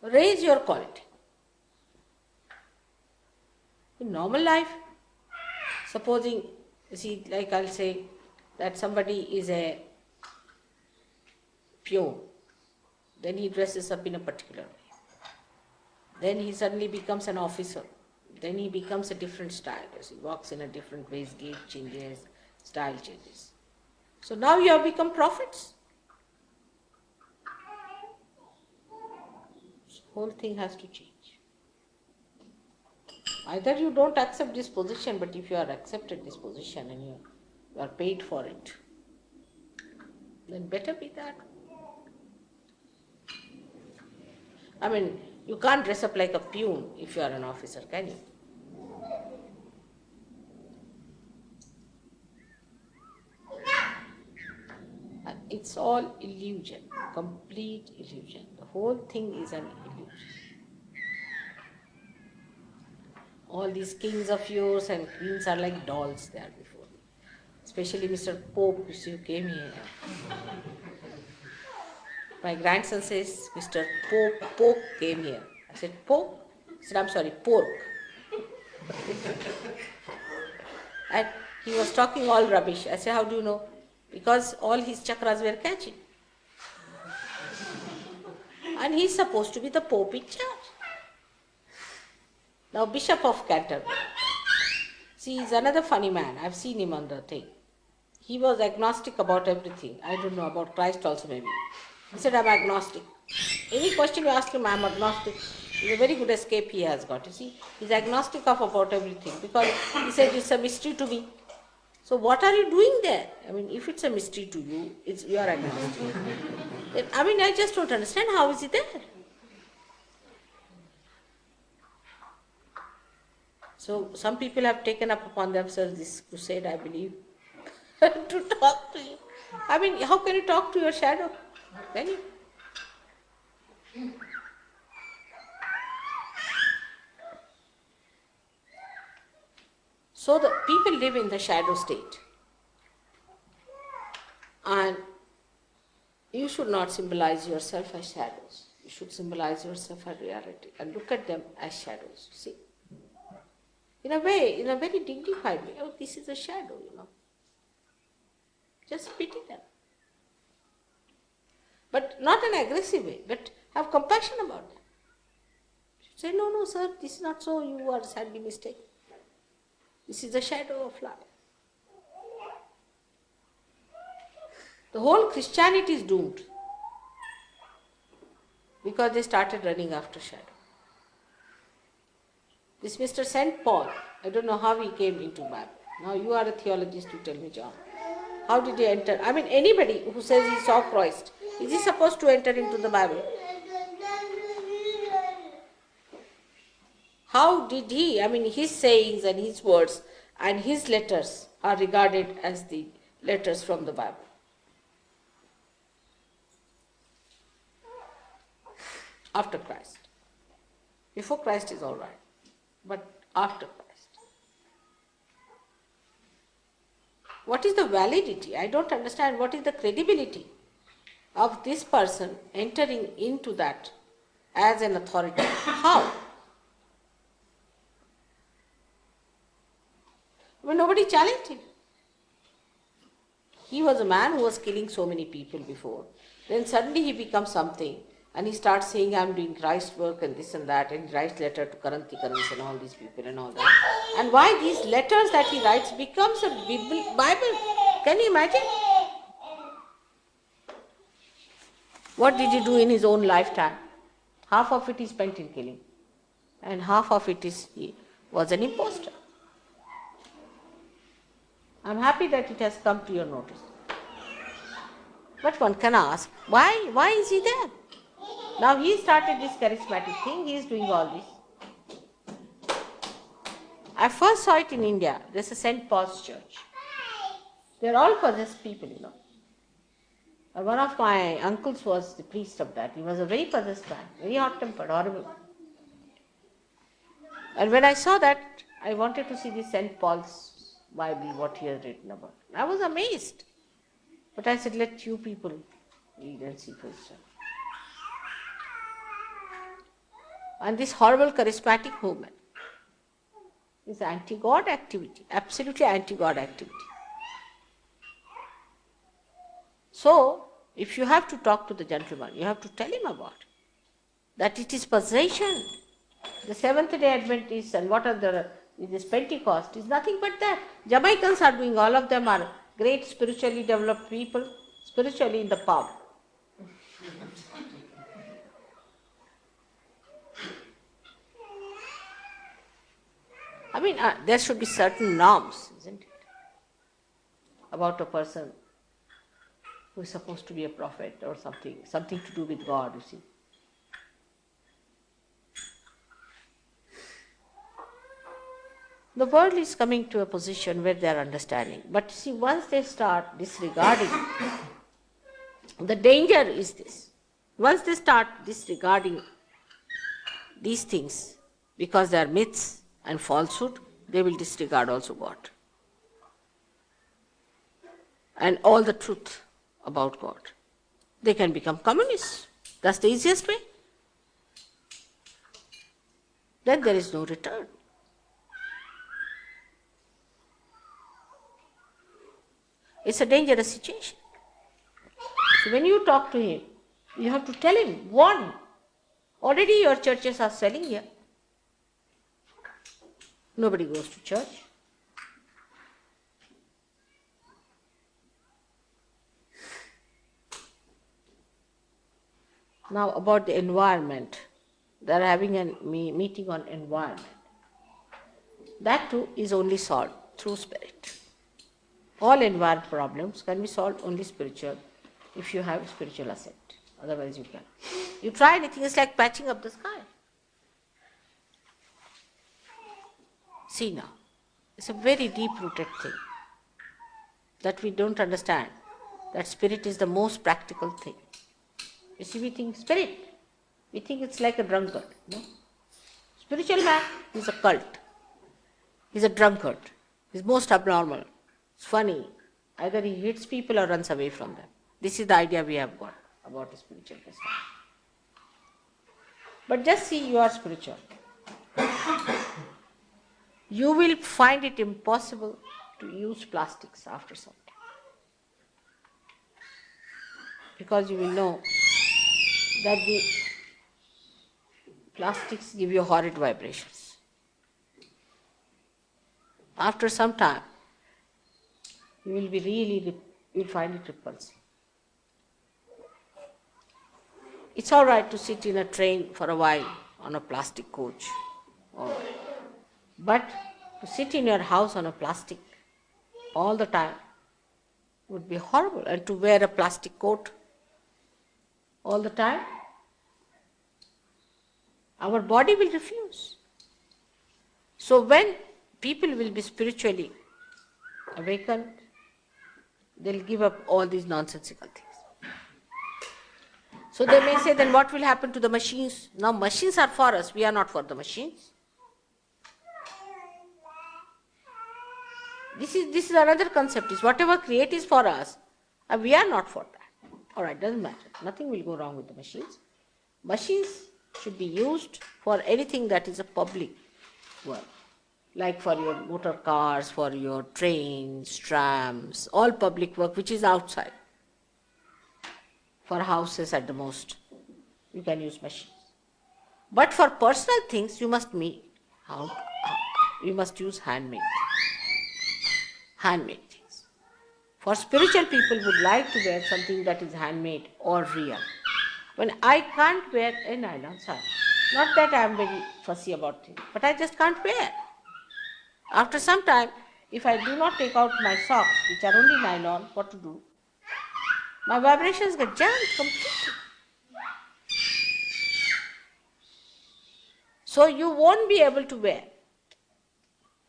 Raise your quality. In normal life, supposing, you see, like I'll say, that somebody is a peon, then he dresses up in a particular way. Then he suddenly becomes an officer. Then he becomes a different style. He walks in a different way, his gait changes, style changes. So now you have become prophets. The whole thing has to change. Either you don't accept this position, but if you are accepted this position and you are paid for it, then better be that. I mean, you can't dress up like a peon if you are an officer, can you? It's all illusion, complete illusion. The whole thing is an illusion. All these kings of yours and queens are like dolls there before me. Especially Mr. Pope, who came here. My grandson says, Mr. Pope came here. I said, Pope? He said, I'm sorry, pork. And he was talking all rubbish. I said, how do you know? Because all his chakras were catching. And he's supposed to be the Pope in charge. Now, Bishop of Canterbury. See, he's another funny man. I've seen him on the thing. He was agnostic about everything. I don't know, about Christ also maybe. He said, I'm agnostic. Any question you ask him, I'm agnostic. It's a very good escape he has got. You see, he's agnostic of about everything because he said it's a mystery to me. So what are you doing there? I mean, if it's a mystery to you, you are agnostic. I mean, I just don't understand how is he there. So some people have taken up upon themselves this crusade, I believe, to talk to you. I mean, how can you talk to your shadow? Can you? So the people live in the shadow state. And you should not symbolize yourself as shadows. You should symbolize yourself as reality and look at them as shadows. See? In a way, in a very dignified way. Oh, this is a shadow, Just pity them. But not an aggressive way, but have compassion about them. Say, no, sir, this is not so, you are sadly mistaken. This is the shadow of life. The whole Christianity is doomed because they started running after shadow. This Mr. St. Paul, I don't know how he came into Bible. Now you are a theologist, you tell me, John. How did he enter? I mean, anybody who says he saw Christ, is he supposed to enter into the Bible? How did he? I mean, his sayings and his words and his letters are regarded as the letters from the Bible. After Christ. Before Christ is all right, but after Christ. What is the validity? I don't understand. What is the credibility of this person entering into that as an authority? How? I mean, nobody challenged him. He was a man who was killing so many people before. Then suddenly he becomes something and he starts saying, I'm doing Christ's work and this and that, and he writes letter to Karanthi and all these people and all that. And why these letters that he writes becomes a Bible? Can you imagine? What did he do in his own lifetime? Half of it he spent in killing and half of it he was an imposter. I'm happy that it has come to your notice. But one can ask, why is he there? Now he started this charismatic thing, he is doing all this. I first saw it in India. There's a St. Paul's church. They're all possessed people, And one of my uncles was the priest of that. He was a very possessed man, very hot-tempered, horrible. And when I saw that, I wanted to see the St. Paul's Bible, what he has written about. I was amazed. But I said, let you people read and see for yourself. And this horrible charismatic movement is anti-God activity, absolutely anti-God activity. So, if you have to talk to the gentleman, you have to tell him about it, that it is possession. The Seventh-day Adventists and what are this Pentecost is nothing but that. Jamaicans are doing, all of them are great spiritually developed people, spiritually in the pub. I mean, there should be certain norms, isn't it, about a person who is supposed to be a prophet or something to do with God, you see. The world is coming to a position where they are understanding. But see, once they start disregarding, the danger is this. Once they start disregarding these things, because they are myths and falsehood, they will disregard also God. And all the truth about God. They can become communists. That's the easiest way. Then there is no return. It's a dangerous situation. So when you talk to him, you have to tell him, warn him. Already your churches are selling here. Nobody goes to church. Now about the environment. They are having a meeting on environment. That too is only solved through spirit. All environment problems can be solved only spiritual if you have spiritual ascent. Otherwise you can't. You try anything, it's like patching up the sky. See now, it's a very deep-rooted thing that we don't understand, that spirit is the most practical thing. You see, we think spirit, we think it's like a drunkard. No? Spiritual man is a cult. He's a drunkard. He's most abnormal. It's funny. Either he hits people or runs away from them. This is the idea we have got about a spiritual person. But just see, you are spiritual. You will find it impossible to use plastics after some time. Because you will know that the plastics give you horrid vibrations. After some time, you will find it repulsive. It's all right to sit in a train for a while on a plastic coach. All right. But to sit in your house on a plastic all the time would be horrible. And to wear a plastic coat all the time, our body will refuse. So when people will be spiritually awakened, they'll give up all these nonsensical things. So they may say, then what will happen to the machines? Now machines are for us, we are not for the machines. This is another concept, is whatever create is for us, and we are not for that. All right, doesn't matter. Nothing will go wrong with the machines. Machines should be used for anything that is a public work, like for your motor cars, for your trains, trams, all public work which is outside. For houses at the most, you can use machines. But for personal things, you must use handmade things. For spiritual people would like to wear something that is handmade or real. When I can't wear a nylon sari, not that I am very fussy about things, but I just can't wear. After some time, if I do not take out my socks, which are only nylon, what to do? My vibrations get jammed completely. So you won't be able to wear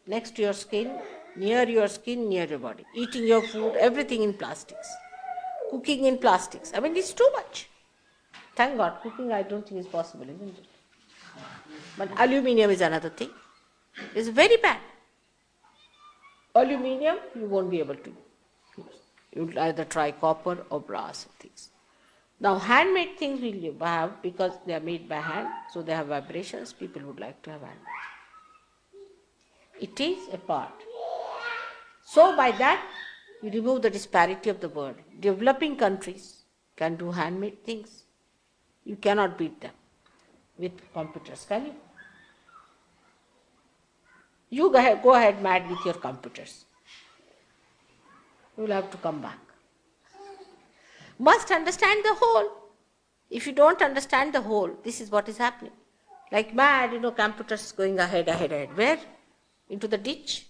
next to your skin, near your body, eating your food, everything in plastics, cooking in plastics. I mean, it's too much. Thank God, cooking I don't think is possible, isn't it? But aluminium is another thing. It's very bad. Aluminium you won't be able to use. You'll either try copper or brass things. Now handmade things will have, because they are made by hand, so they have vibrations, people would like to have handmade. It is a part. So by that, you remove the disparity of the world. Developing countries can do handmade things. You cannot beat them with computers, can you? You go ahead mad with your computers. You will have to come back. Must understand the whole. If you don't understand the whole, this is what is happening. Like mad, computers going ahead. Where? into the ditch,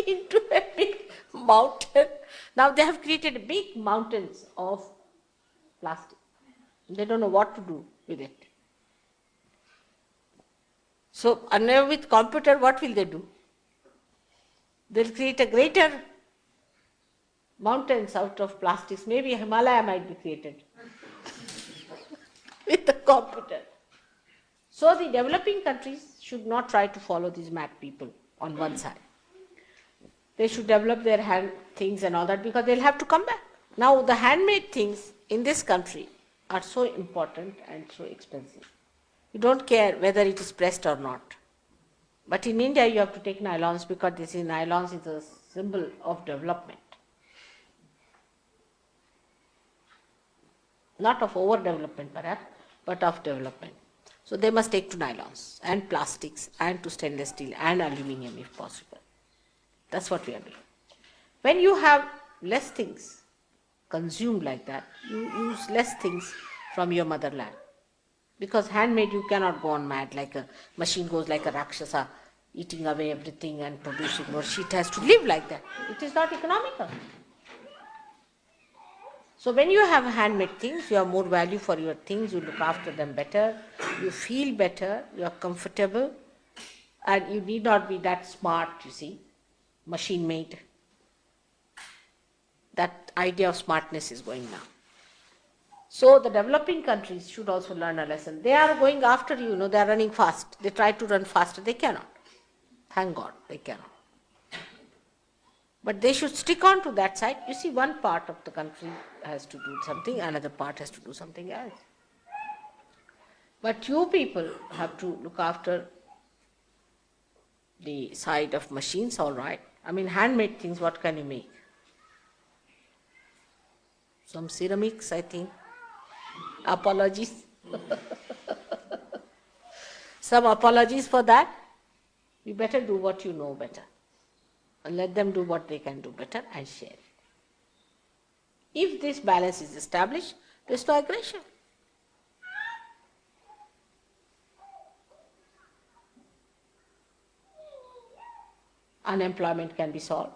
into a big mountain. Now they have created big mountains of plastic. They don't know what to do with it. So, and now with computer, what will they do? They'll create a greater mountains out of plastics. Maybe Himalaya might be created with the computer. So the developing countries should not try to follow these mad people on one side. They should develop their hand things and all that because they'll have to come back. Now the handmade things in this country are so important and so expensive. You don't care whether it is pressed or not. But in India you have to take nylons because this is nylons is a symbol of development. Not of overdevelopment perhaps, but of development. So they must take to nylons and plastics and to stainless steel and aluminium if possible. That's what we are doing. When you have less things consumed like that, you use less things from your motherland. Because handmade you cannot go on mad like a machine goes like a Rakshasa eating away everything and producing more. It has to live like that. It is not economical. So when you have handmade things, you have more value for your things, you look after them better, you feel better, you are comfortable, and you need not be that smart, you see, machine made. That idea of smartness is going now. So the developing countries should also learn a lesson. They are going after you, they are running fast. They try to run faster, they cannot. Thank God, they cannot. But they should stick on to that side. You see, one part of the country has to do something, another part has to do something else. But you people have to look after the side of machines, all right. I mean, handmade things, what can you make? Some ceramics, I think. Apologies. Some apologies for that. You better do what you know better. And let them do what they can do better and share. If this balance is established, there is no aggression. Unemployment can be solved.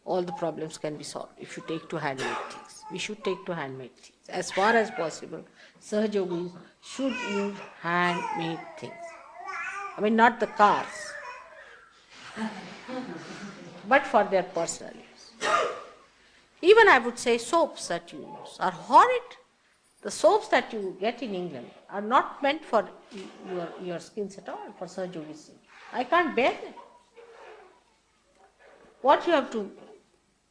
All the problems can be solved if you take to handmade things. We should take to handmade things. As far as possible, Sahaja Yogis should use handmade things. I mean, not the cars, but for their personal use. Even I would say soaps that you use are horrid. The soaps that you get in England are not meant for your skins at all, for Sahaja Yogi's skin. I can't bear them. What you have to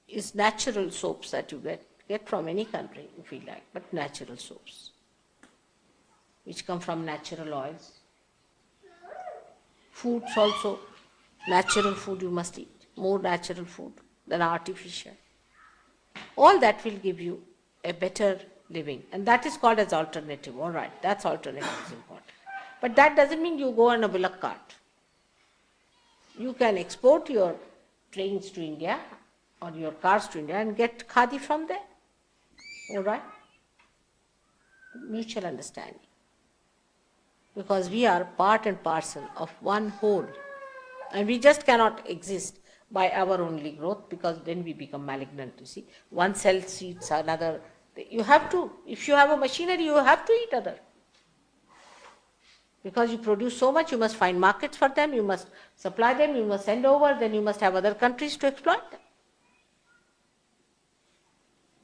is natural soaps that you get from any country if you like, but natural soaps, which come from natural oils. Foods also, natural food you must eat, more natural food than artificial. All that will give you a better living, and that is called as alternative. All right, that's alternative is important. But that doesn't mean you go on a bullock cart. You can export your trains to India or your cars to India and get khadi from there. All right? Mutual understanding. Because we are part and parcel of one whole. And we just cannot exist by our only growth because then we become malignant, you see. One cell eats another. You have to, if you have a machinery, you have to eat other. Because you produce so much, you must find markets for them, you must supply them, you must send over, then you must have other countries to exploit them.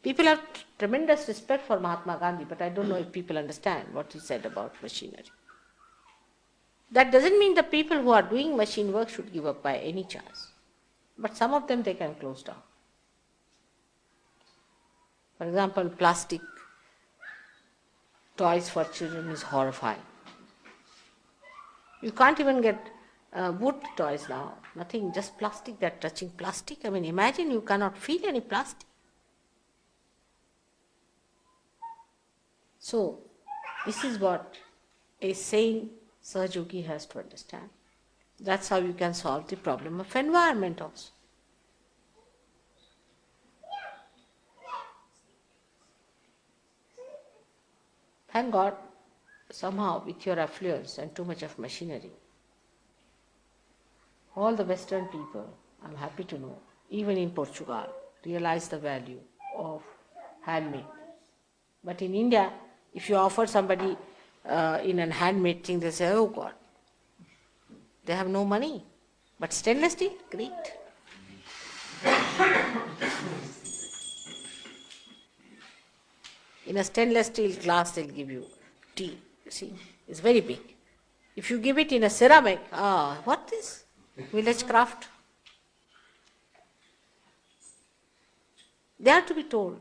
People have tremendous respect for Mahatma Gandhi, but I don't know if people understand what he said about machinery. That doesn't mean the people who are doing machine work should give up by any chance. But some of them they can close down. For example, plastic toys for children is horrifying. You can't even get wood toys now, nothing, just plastic, they're touching plastic. I mean, imagine you cannot feel any plastic. So, this is what a sane Sahaja Yogi has to understand. That's how you can solve the problem of environment also. Thank God, somehow with your affluence and too much of machinery, All the Western people, I'm happy to know, even in Portugal, realize the value of handmade. But in India, if you offer somebody in a handmade thing, they say, oh God, they have no money. But stainless steel, great. In a stainless steel glass, they'll give you tea. You see, it's very big. If you give it in a ceramic, what is village craft? They are to be told.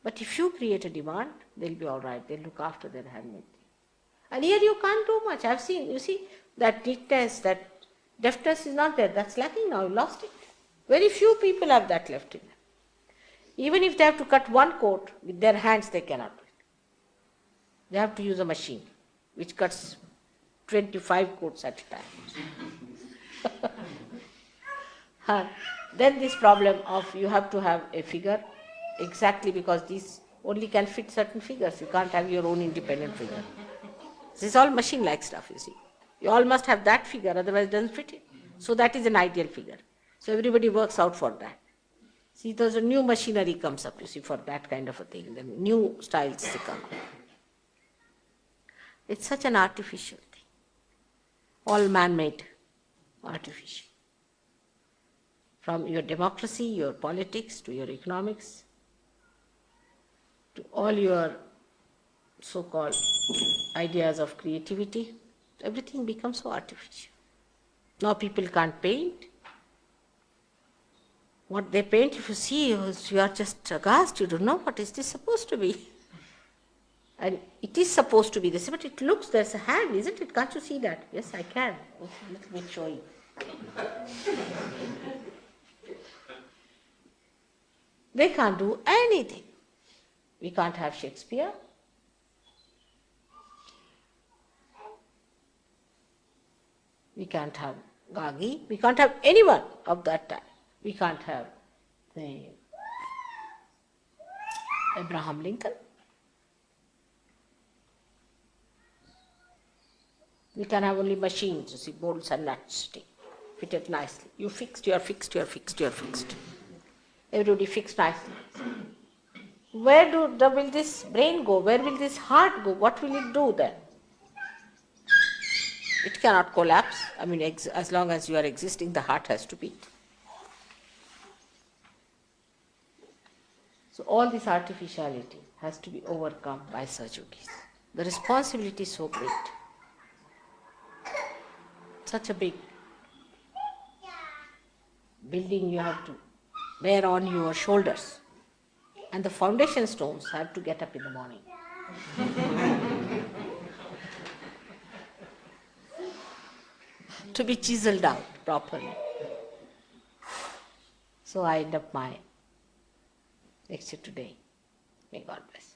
But if you create a demand, they'll be all right. They'll look after their handmade thing. And here you can't do much. I've seen, you see, that neatness, that deftness is not there. That's lacking now. You lost it. Very few people have that left in them. Even if they have to cut one coat with their hands, they cannot do it. They have to use a machine which cuts 25 coats at a time. Then this problem of you have to have a figure exactly because these only can fit certain figures. You can't have your own independent figure. This is all machine-like stuff, you see. You all must have that figure, otherwise it doesn't fit it. So that is an ideal figure. So everybody works out for that. See, there's a new machinery comes up, you see, for that kind of a thing. Then new styles they come up. It's such an artificial thing. All man-made, artificial. From your democracy, your politics, to your economics, to all your so-called ideas of creativity, everything becomes so artificial. Now people can't paint. What they paint, if you see, you are just aghast, you don't know what is this supposed to be. And it is supposed to be this, but it looks, there's a hand, isn't it? Can't you see that? Yes, I can. It's a little bit showy. They can't do anything. We can't have Shakespeare. We can't have Gagi. We can't have anyone of that time. We can't have the Abraham Lincoln. We can have only machines, you see, bolts and nuts fitted nicely. You fixed, you are fixed, you are fixed, you are fixed. Everybody fixed nicely. Where will this brain go? Where will this heart go? What will it do then? It cannot collapse. I mean, as long as you are existing, the heart has to beat. So all this artificiality has to be overcome by Sahajogis. The responsibility is so great. Such a big building you have to bear on your shoulders. And the foundation stones have to get up in the morning. To be chiseled out properly. So I end up my lecture today. May God bless.